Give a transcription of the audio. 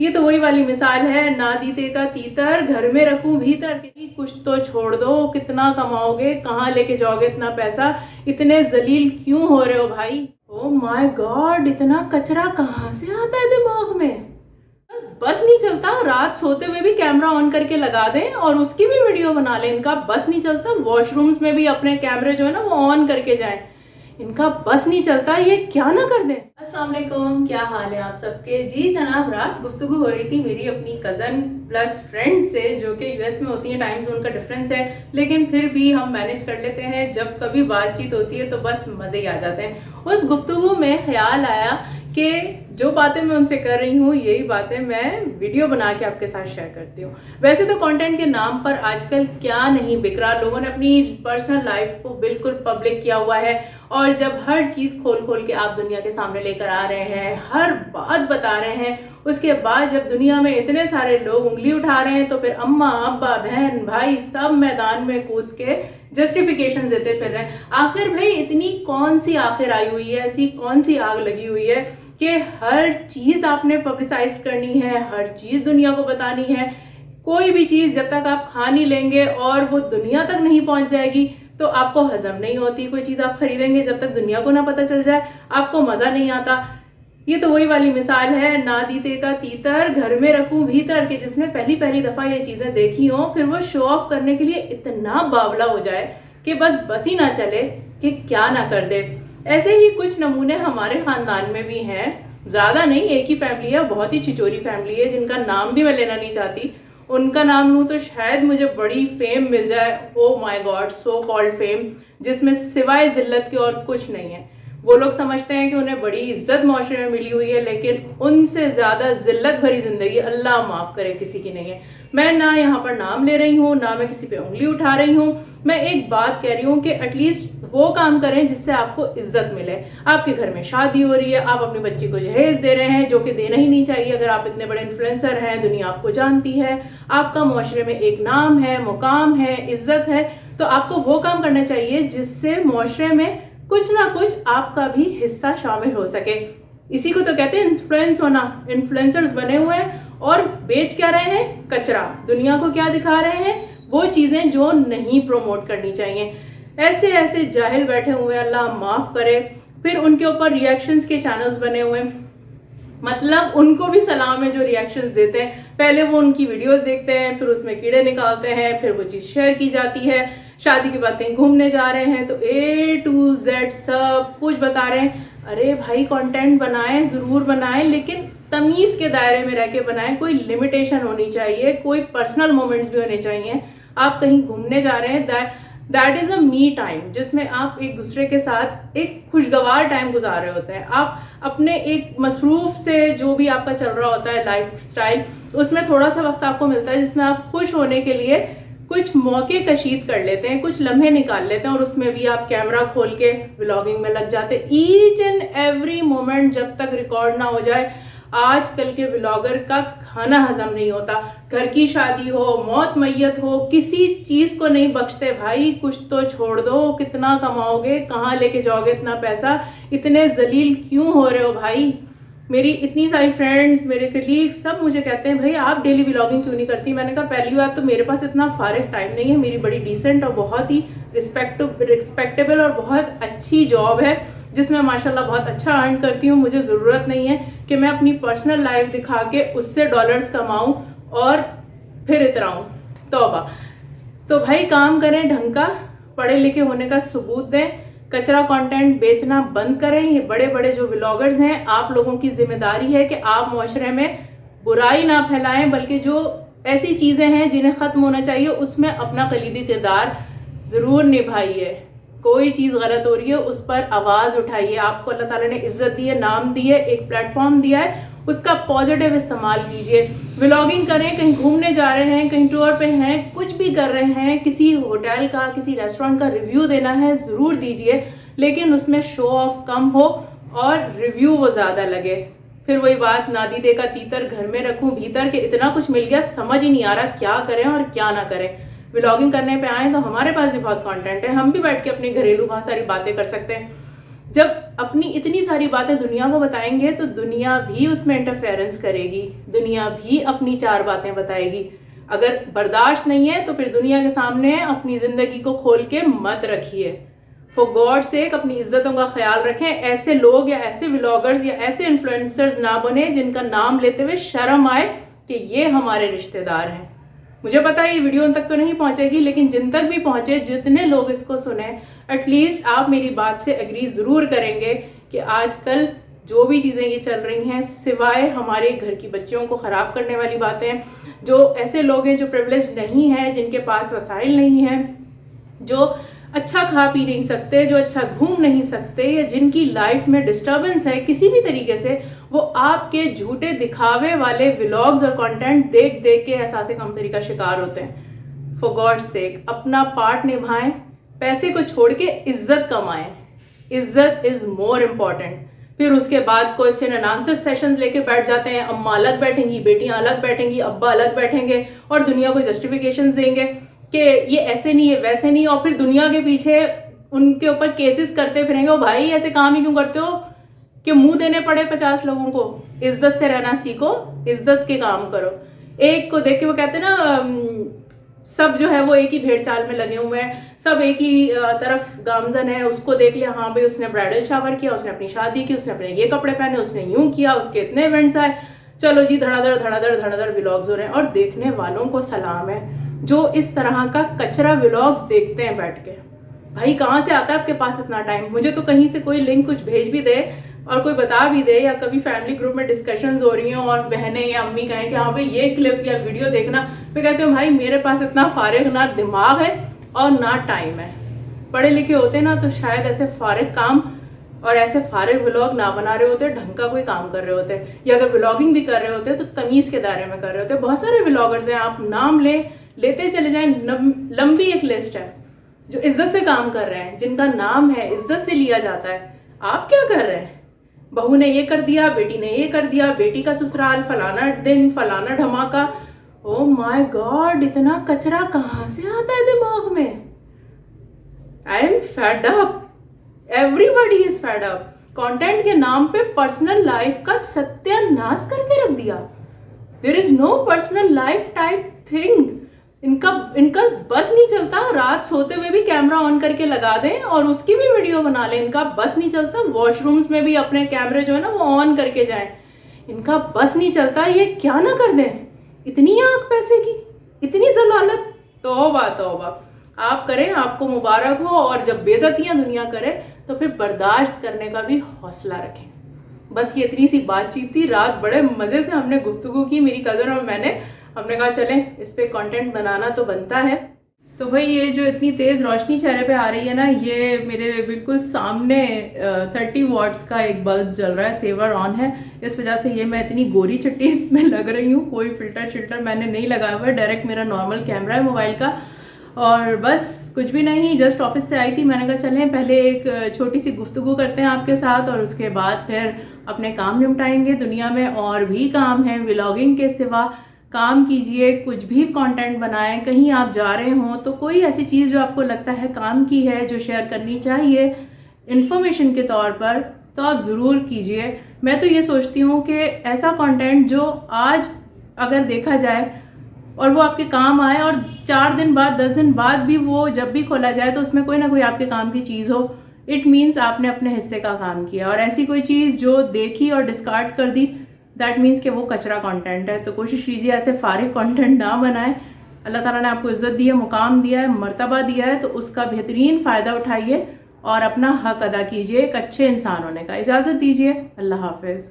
ये तो वही वाली मिसाल है, ना दीते का तीतर घर में रखूं भीतर। कि कुछ तो छोड़ दो, कितना कमाओगे, कहाँ लेके जाओगे इतना पैसा, इतने जलील क्यों हो रहे हो भाई। ओ माय गॉड, इतना कचरा कहाँ से आता है दिमाग में। बस नहीं चलता, रात सोते हुए भी कैमरा ऑन करके लगा दें और उसकी भी वीडियो बना लें। इनका बस नहीं चलता, वॉशरूम्स में भी अपने कैमरे जो है ना वो ऑन करके जाएं। इनका बस नहीं चलता, ये क्या ना कर दें। अस्सलाम वालेकुम, क्या हाल है आप सबके। जी जनाब, रात गुफ्तगू हो रही थी मेरी अपनी कज़न प्लस फ्रेंड से, जो कि यूएस में होती है, टाइम जोन का डिफरेंस है, लेकिन फिर भी हम मैनेज कर लेते हैं। जब कभी बातचीत होती है तो बस मजे ही आ जाते हैं। उस गुफ्तगू में ख्याल आया कि जो बातें मैं उनसे कर रही हूँ यही बातें मैं वीडियो बना के आपके साथ शेयर करती हूँ। वैसे तो कंटेंट के नाम पर आजकल क्या नहीं बिक रहा, लोगों ने अपनी पर्सनल लाइफ को बिल्कुल पब्लिक किया हुआ है। और जब हर चीज खोल खोल के आप दुनिया के सामने लेकर आ रहे हैं, हर बात बता रहे हैं, उसके बाद जब दुनिया में इतने सारे लोग उंगली उठा रहे हैं तो फिर अम्मा अब्बा बहन भाई सब मैदान में कूद के जस्टिफिकेशन देते फिर रहे हैं। आखिर भाई इतनी कौन सी आखिर आई हुई है, ऐसी कौन सी आग लगी हुई है कि हर चीज आपने पब्लिसाइज करनी है, हर चीज दुनिया को बतानी है। कोई भी चीज जब तक आप खा नहीं लेंगे और वो दुनिया तक नहीं पहुंच जाएगी तो आपको हजम नहीं होती। कोई चीज आप खरीदेंगे जब तक दुनिया को ना पता चल जाए आपको मजा नहीं आता। ये तो वही वाली मिसाल है, ना दीते का तीतर घर में रखूं भीतर। के जिसने पहली पहली दफा ये चीजें देखी हो फिर वो शो ऑफ करने के लिए इतना बावला हो जाए कि बस ही ना चले कि क्या ना कर दे। ऐसे ही कुछ नमूने हमारे खानदान में भी हैं, ज्यादा नहीं, एक ही फैमिली है, बहुत ही छिचोरी फैमिली है, जिनका नाम भी मैं लेना नहीं चाहती। उनका नाम लूं तो शायद मुझे बड़ी फेम मिल जाए, oh my God, so called fame, जिसमें सिवाय जिल्लत के और कुछ नहीं है। वो लोग समझते हैं कि उन्हें बड़ी इज्जत माशरे में मिली हुई है, लेकिन उनसे ज्यादा जिल्लत भरी जिंदगी अल्लाह माफ करे किसी की नहीं है। मैं ना यहाँ पर नाम ले रही हूँ, ना मैं किसी पे उंगली उठा रही हूँ, मैं एक बात कह रही हूँ कि एटलीस्ट वो काम करें जिससे आपको इज्जत मिले। आपके घर में शादी हो रही है, आप अपनी बच्ची को जहेज दे रहे हैं, जो कि देना ही नहीं चाहिए। अगर आप इतने बड़े इन्फ्लुएंसर हैं, दुनिया आपको जानती है, आपका माशरे में एक नाम है, मुकाम है, इज्जत है, तो आपको वो काम करना चाहिए जिससे माशरे में कुछ ना कुछ आपका भी हिस्सा शामिल हो सके। इसी को तो कहते हैं इन्फ्लुएंस होना। इन्फ्लुएंसर्स बने हुए हैं और बेच क्या रहे हैं, कचरा। दुनिया को क्या दिखा रहे हैं, वो चीजें जो नहीं प्रमोट करनी चाहिए। ऐसे ऐसे जाहिल बैठे हुए हैं, अल्लाह माफ करे। फिर उनके ऊपर रिएक्शंस के चैनल्स बने हुए हैं, मतलब उनको भी सलाम है जो रिएक्शंस देते हैं। पहले वो उनकी वीडियोस देखते हैं, फिर उसमें कीड़े निकालते हैं, फिर वो चीज शेयर की जाती है। शादी के बाद कहीं घूमने जा रहे हैं तो A to Z सब कुछ बता रहे हैं। अरे भाई, कंटेंट बनाएं, जरूर बनाएं, लेकिन तमीज के दायरे में रह के बनाएं। कोई लिमिटेशन होनी चाहिए, कोई पर्सनल मोमेंट्स भी होने चाहिए। आप कहीं घूमने जा रहे हैं, that is a me time, जिसमें आप एक दूसरे के साथ एक खुशगवार टाइम गुजार रहे होते हैं। आप अपने एक मसरूफ से जो भी आपका चल रहा होता है लाइफ स्टाइल, उसमें थोड़ा सा वक्त आपको मिलता है जिसमें आप खुश होने के लिए कुछ मौके कशीद कर लेते हैं, कुछ लम्हे निकाल लेते हैं, और उसमें भी आप कैमरा खोल के व्लॉगिंग में लग जाते हैं। ईच एंड एवरी मोमेंट जब तक रिकॉर्ड ना हो जाए, आजकल के व्लॉगर का खाना हजम नहीं होता। घर की शादी हो, मौत मैयत हो, किसी चीज को नहीं बख्शते भाई। कुछ तो छोड़ दो, कितना कमाओगे, कहाँ लेके जाओगे इतना पैसा, इतने जलील क्यों हो रहे हो भाई। मेरी इतनी सारी फ्रेंड्स, मेरे कलीग्स सब मुझे कहते हैं भाई आप डेली व्लॉगिंग क्यों नहीं करती। मैंने कहा पहली बात तो मेरे पास इतना फारिग टाइम नहीं है, मेरी बड़ी डिसेंट और बहुत ही रिस्पेक्टेबल और बहुत अच्छी जॉब है जिसमें माशाल्लाह बहुत अच्छा अर्न करती हूँ। मुझे ज़रूरत नहीं है कि मैं अपनी पर्सनल लाइफ दिखा के उससे डॉलर्स कमाऊँ और फिर इतराऊँ, तौबा। तो भाई काम करें ढंग का, पढ़े लिखे होने का सबूत दें, कचरा कंटेंट बेचना बंद करें। ये बड़े बड़े जो व्लॉगर्स हैं, आप लोगों की जिम्मेदारी है कि आप माशरे में बुराई ना फैलाएं, बल्कि जो ऐसी चीजें हैं जिन्हें खत्म होना चाहिए उसमें अपना कलीदी किरदार जरूर निभाइए। कोई चीज गलत हो रही है उस पर आवाज उठाइए। आपको अल्लाह ताला ने इज्जत दी है, नाम दी है, एक प्लेटफॉर्म दिया है, उसका पॉजिटिव इस्तेमाल कीजिए। व्लॉगिंग करें, कहीं घूमने जा रहे हैं, कहीं टूर पे हैं, कुछ भी कर रहे हैं, किसी होटल का, किसी रेस्टोरेंट का रिव्यू देना है जरूर दीजिए, लेकिन उसमें शो ऑफ कम हो और रिव्यू वो ज्यादा लगे। फिर वही बात, ना दीते का तीतर घर में रखूं भीतर, के इतना कुछ मिल गया समझ ही नहीं आ रहा क्या करें और क्या ना करें। व्लॉगिंग करने पे आए तो हमारे पास भी बहुत कंटेंट है, हम भी बैठ के अपनी घरेलू बहुत सारी बातें कर सकते हैं। जब अपनी इतनी सारी बातें दुनिया को बताएंगे तो दुनिया भी उसमें इंटरफेरेंस करेगी, दुनिया भी अपनी चार बातें बताएगी। अगर बर्दाश्त नहीं है तो फिर दुनिया के सामने अपनी ज़िंदगी को खोल के मत रखिए। फॉर गॉड सेक अपनी इज्जतों का ख्याल रखें। ऐसे लोग या ऐसे व्लॉगर्स या ऐसे इन्फ्लुएंसर्स ना बने जिनका नाम लेते हुए शर्म आए कि ये हमारे रिश्तेदार हैं। मुझे पता है ये वीडियो उन तक तो नहीं पहुंचेगी, लेकिन जिन तक भी पहुंचे, जितने लोग इसको सुने, एटलीस्ट आप मेरी बात से एग्री ज़रूर करेंगे कि आजकल जो भी चीज़ें ये चल रही हैं, सिवाय हमारे घर की बच्चियों को ख़राब करने वाली बातें, जो ऐसे लोग हैं जो प्रिविलेज नहीं हैं, जिनके पास वसाइल नहीं हैं, जो अच्छा खा पी नहीं सकते, जो अच्छा घूम नहीं सकते, या जिनकी लाइफ में डिस्टर्बेंस है किसी भी तरीके से, वो आपके झूठे दिखावे वाले व्लॉग्स और कंटेंट देख देख के एहसास कमतरी का शिकार होते हैं। फॉर गॉड सेक अपना पार्ट निभाएं, पैसे को छोड़ के इज्जत कमाएं। इज्जत इज मोर इम्पॉर्टेंट। फिर उसके बाद क्वेश्चन एंड आंसर सेशंस लेके बैठ जाते हैं। अम्मा अलग बैठेंगी, बेटियां अलग बैठेंगी, अब्बा अलग बैठेंगे और दुनिया को जस्टिफिकेशन देंगे कि ये ऐसे नहीं है वैसे नहीं, और फिर दुनिया के पीछे उनके ऊपर केसेस करते फिरेंगे। ओ भाई ऐसे काम ही क्यों करते हो कि मुंह देने पड़े 50 लोगों को? इज्जत से रहना सीखो, इज्जत के काम करो। एक को देख के वो कहते हैं ना, सब जो है वो एक ही भेड़ चाल में लगे हुए हैं, सब एक ही तरफ गामजन है। उसको देख लिया, हाँ भाई उसने ब्राइडल शावर किया, उसने अपनी शादी की, उसने अपने ये कपड़े पहने, उसने यूं किया, उसके इतने इवेंट्स आए, चलो जी धड़ाधड़ धड़ाधड़ धड़ाधड़ व्लॉग्स हो रहे हैं। और देखने वालों को सलाम है जो इस तरह का कचरा व्लॉग्स देखते हैं बैठ के। भाई कहाँ से आता है आपके पास इतना टाइम? मुझे तो कहीं से कोई लिंक कुछ भेज भी दे और कोई बता भी दे, या कभी फैमिली ग्रुप में डिस्कशंस हो रही हैं और बहनें या अम्मी कहें कि हाँ भाई ये क्लिप या वीडियो देखना, मैं कहती हूँ भाई मेरे पास इतना फारिग ना दिमाग है और ना टाइम है। पढ़े लिखे होते ना तो शायद ऐसे फारिग काम और ऐसे फारिग व्लॉग ना बना रहे होते, ढंग का कोई काम कर रहे होते, या अगर व्लॉगिंग भी कर रहे होते तो तमीज़ के दायरे में कर रहे होते। बहुत सारे व्लॉगर्स हैं, आप नाम लेते चले जाएं, लंबी एक लिस्ट है जो इज्जत से काम कर रहे हैं, जिनका नाम है, इज्जत से लिया जाता है। आप क्या कर रहे हैं? बहू ने ये कर दिया, बेटी ने ये कर दिया, बेटी का ससुराल, फलाना दिन, फलाना धमाका। ओ माय गॉड, इतना कचरा कहाँ से आता है दिमाग में? I am fed up, everybody is fed up. Content के नाम पे पर्सनल लाइफ का सत्यानाश करके रख दिया। There is no personal life type thing. इनका बस नहीं चलता रात सोते हुए भी कैमरा ऑन करके लगा दें और उसकी भी वीडियो बना लें। इनका बस नहीं चलता वॉशरूम्स में भी अपने कैमरे जो है ना वो ऑन करके जाएं। इनका बस नहीं चलता ये क्या ना कर दें। इतनी आंख पैसे की, इतनी जलालत, तौबा तौबा। आप करें, आपको मुबारक हो, और जब बेइज्जतियां दुनिया करे तो फिर बर्दाश्त करने का भी हौसला रखें। बस ये इतनी सी बातचीत थी। रात बड़े मज़े से हमने गुफ्तगू की, मेरी कज़न और मैंने। हमने कहा चलें इस पे कंटेंट बनाना तो बनता है। तो भाई ये जो इतनी तेज़ रोशनी चेहरे पे आ रही है ना, ये मेरे बिल्कुल सामने 30 वॉट्स का एक बल्ब जल रहा है, सेवर ऑन है। इस वजह से ये मैं इतनी गोरी चट्टी इसमें लग रही हूँ। कोई फिल्टर मैंने नहीं लगाया हुआ है, डायरेक्ट मेरा नॉर्मल कैमरा है मोबाइल का। और बस कुछ भी नहीं, जस्ट ऑफिस से आई थी। मैंने कहा चलें पहले एक छोटी सी गुफ्तगू करते हैं आपके साथ और उसके बाद फिर अपने काम निपटाएंगे। दुनिया में और भी काम है, व्लॉगिंग के सिवा काम कीजिए, कुछ भी कंटेंट बनाएं। कहीं आप जा रहे हों तो कोई ऐसी चीज़ जो आपको लगता है काम की है, जो शेयर करनी चाहिए इन्फॉर्मेशन के तौर पर, तो आप ज़रूर कीजिए। मैं तो ये सोचती हूँ कि ऐसा कंटेंट जो आज अगर देखा जाए और वो आपके काम आए और 4 दिन बाद 10 दिन बाद भी वो जब भी खोला जाए तो उसमें कोई ना कोई आपके काम की चीज़ हो, इट मीन्स आपने अपने हिस्से का काम किया। और ऐसी कोई चीज़ जो देखी और डिस्कार्ड कर दी, दैट मीन्स कि वो कचरा कंटेंट है। तो कोशिश कीजिए ऐसे फारिग कंटेंट ना बनाएं। अल्लाह ताला ने आपको इज़्ज़त दी है, मुकाम दिया है, मर्तबा दिया है, तो उसका बेहतरीन फ़ायदा उठाइए और अपना हक अदा कीजिए एक अच्छे इंसान होने का। इजाज़त दीजिए, अल्लाह हाफ़िज़।